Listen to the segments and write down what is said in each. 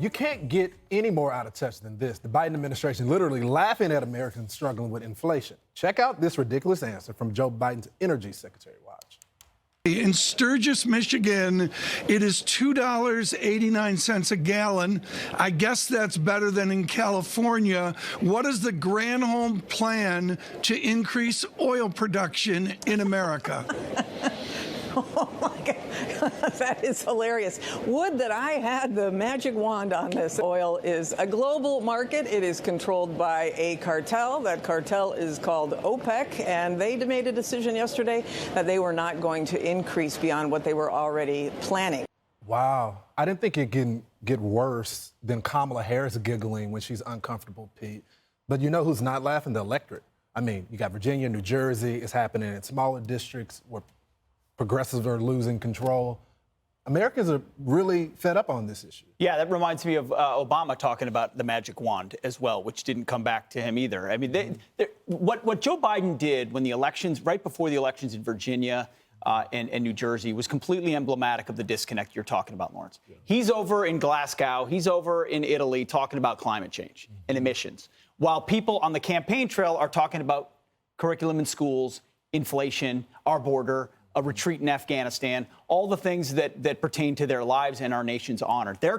You can't get any more out of touch than this. The Biden administration literally laughing at Americans struggling with inflation. Check out this ridiculous answer from Joe Biden's Energy Secretary. Watch. In Sturgis, Michigan, it is $2.89 a gallon. I guess that's better than in California. What is the Granholm plan to increase oil production in America? Oh my God, that is hilarious. Would that I had the magic wand on this. Oil is a global market. It is controlled by a cartel. That cartel is called OPEC, and they made a decision yesterday that they were not going to increase beyond what they were already planning. Wow. I didn't think it can get worse than Kamala Harris giggling when she's uncomfortable, Pete. But you know who's not laughing? The electorate. I mean, you got Virginia, New Jersey. It's happening in smaller districts where progressives are losing control. Americans are really fed up on this issue. Yeah, that reminds me of Obama talking about the magic wand as well, which didn't come back to him either. I mean, what Joe Biden did when the elections, right before the elections in Virginia and New Jersey, was completely emblematic of the disconnect you're talking about, Lawrence. Yeah. He's over in Glasgow, he's over in Italy talking about climate change and emissions, while people on the campaign trail are talking about curriculum in schools, inflation, our border, a retreat in Afghanistan, all the things that pertain to their lives and our nation's honor. They're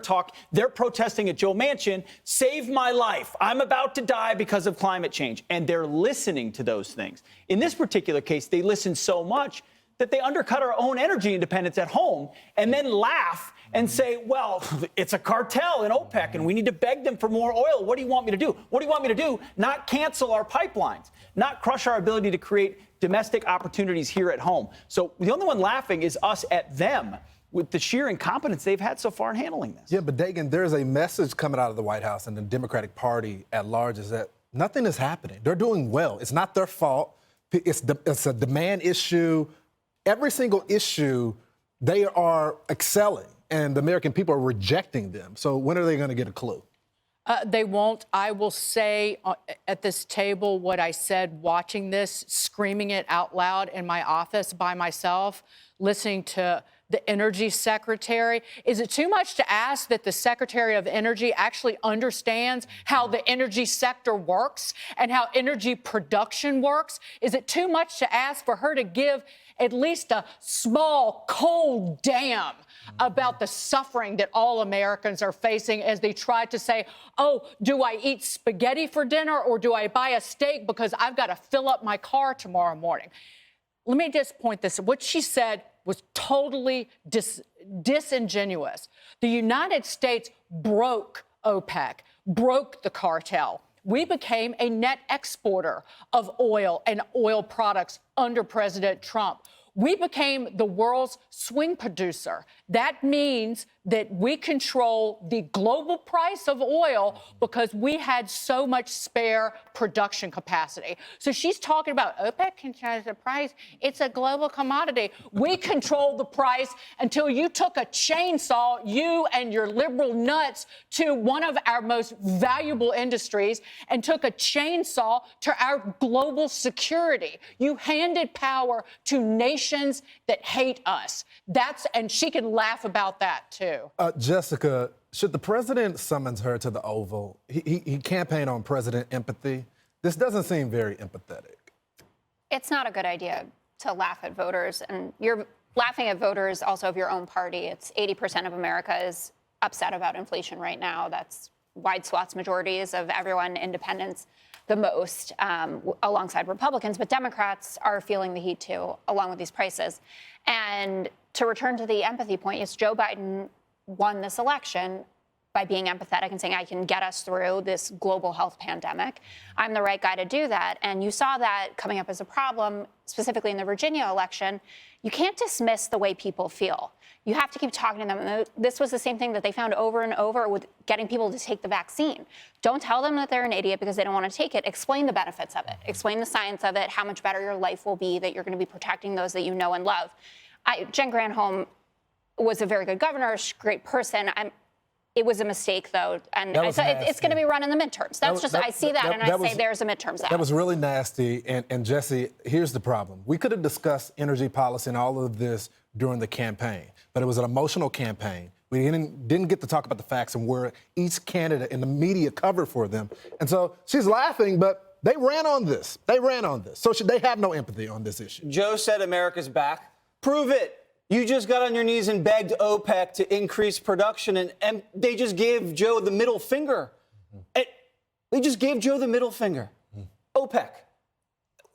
protesting at Joe Manchin, save my life. I'm about to die because of climate change. And they're listening to those things. In this particular case, they listen so much that they undercut our own energy independence at home and then laugh and say, well, it's a cartel in OPEC and we need to beg them for more oil. What do you want me to do? What do you want me to do? Not cancel our pipelines, not crush our ability to create domestic opportunities here at home. So the only one laughing is us at them with the sheer incompetence they've had so far in handling this. Yeah, but Dagan, there's a message coming out of the White House and the Democratic Party at large is that nothing is happening. They're doing well. It's not their fault. It's a demand issue. Every single issue, they are excelling, and the American people are rejecting them. So when are they going to get a clue? They won't. I will say at this table what I said watching this, screaming it out loud in my office by myself, listening to the Energy Secretary. Is it too much to ask that the Secretary of Energy actually understands how the energy sector works and how energy production works? Is it too much to ask for her to give at least a small, cold damn about the suffering that all Americans are facing as they try to say, oh, do I eat spaghetti for dinner or do I buy a steak because I've got to fill up my car tomorrow morning? Let me just point this. What she said was totally disingenuous. The United States broke OPEC, broke the cartel. We became a net exporter of oil and oil products under President Trump. We became the world's swing producer. That means that we control the global price of oil because we had so much spare production capacity. So she's talking about OPEC controls the price. It's a global commodity. We control the price until you took a chainsaw, you and your liberal nuts, to one of our most valuable industries and took a chainsaw to our global security. You handed power to nations that hate us. And she can laugh about that, too. Jessica, should the president summons her to the Oval? He campaigned on president empathy. This doesn't seem very empathetic. It's not a good idea to laugh at voters. And you're laughing at voters also of your own party. It's 80% of America is upset about inflation right now. That's wide swaths, majorities of everyone, independents the most, alongside Republicans. But Democrats are feeling the heat, too, along with these prices. And to return to the empathy point, yes, Joe Biden won this election by being empathetic and saying, I can get us through this global health pandemic. I'm the right guy to do that. And you saw that coming up as a problem, specifically in the Virginia election. You can't dismiss the way people feel. You have to keep talking to them. This was the same thing that they found over and over with getting people to take the vaccine. Don't tell them that they're an idiot because they don't want to take it. Explain the benefits of it. Explain the science of it, how much better your life will be, that you're going to be protecting those that you know and love. Jen Granholm was a very good governor, great person. It was a mistake, though, and so it's going to be run in the midterms. I see that, and I say there's a midterms out. That was really nasty. And Jesse, here's the problem. We could have discussed energy policy and all of this during the campaign, but it was an emotional campaign. We didn't get to talk about the facts and where each candidate and the media covered for them. And so she's laughing, but they ran on this. So should they have no empathy on this issue? Joe said America's back. Prove it. You just got on your knees and begged OPEC to increase production, and they just gave Joe the middle finger. They just gave Joe the middle finger. OPEC.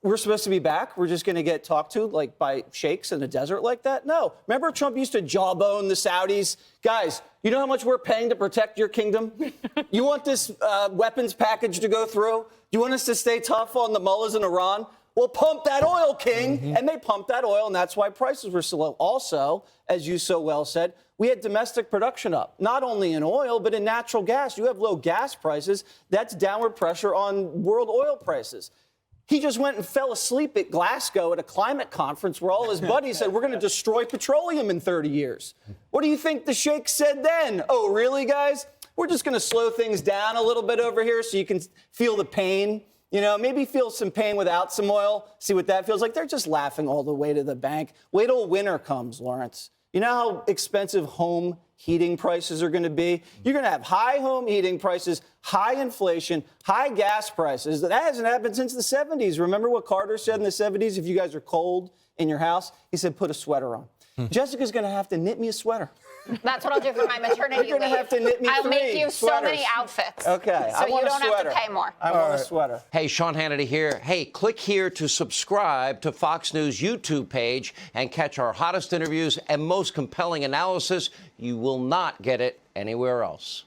We're supposed to be back? We're just going to get talked to like by sheikhs in the desert like that? No. Remember Trump used to jawbone the Saudis? Guys, you know how much we're paying to protect your kingdom? You want this weapons package to go through? You want us to stay tough on the mullahs in Iran? Well, pump that oil, king. And they pumped that oil, and that's why prices were so low. Also, as you so well said, we had domestic production up, not only in oil, but in natural gas. You have low gas prices. That's downward pressure on world oil prices. He just went and fell asleep at Glasgow at a climate conference where all his buddies said, we're going to destroy petroleum in 30 years. What do you think the sheikh said then? Oh, really, guys? We're just going to slow things down a little bit over here so you can feel the pain. You know, maybe feel some pain without some oil. See what that feels like. They're just laughing all the way to the bank. Wait till winter comes, Lawrence. You know how expensive home heating prices are going to be? You're going to have high home heating prices, high inflation, high gas prices. That hasn't happened since the 70s. Remember what Carter said in the 70s? If you guys are cold in your house, he said, put a sweater on. Jessica's going to have to knit me a sweater. That's what I'll do for my maternity You're leave. gonna have to knit me I'll make 3 you so sweaters. many outfits. Okay, So I want you don't a sweater. have to pay more. I want a sweater. Hey, Sean Hannity here. Hey, click here to subscribe to Fox News YouTube page and catch our hottest interviews and most compelling analysis. You will not get it anywhere else.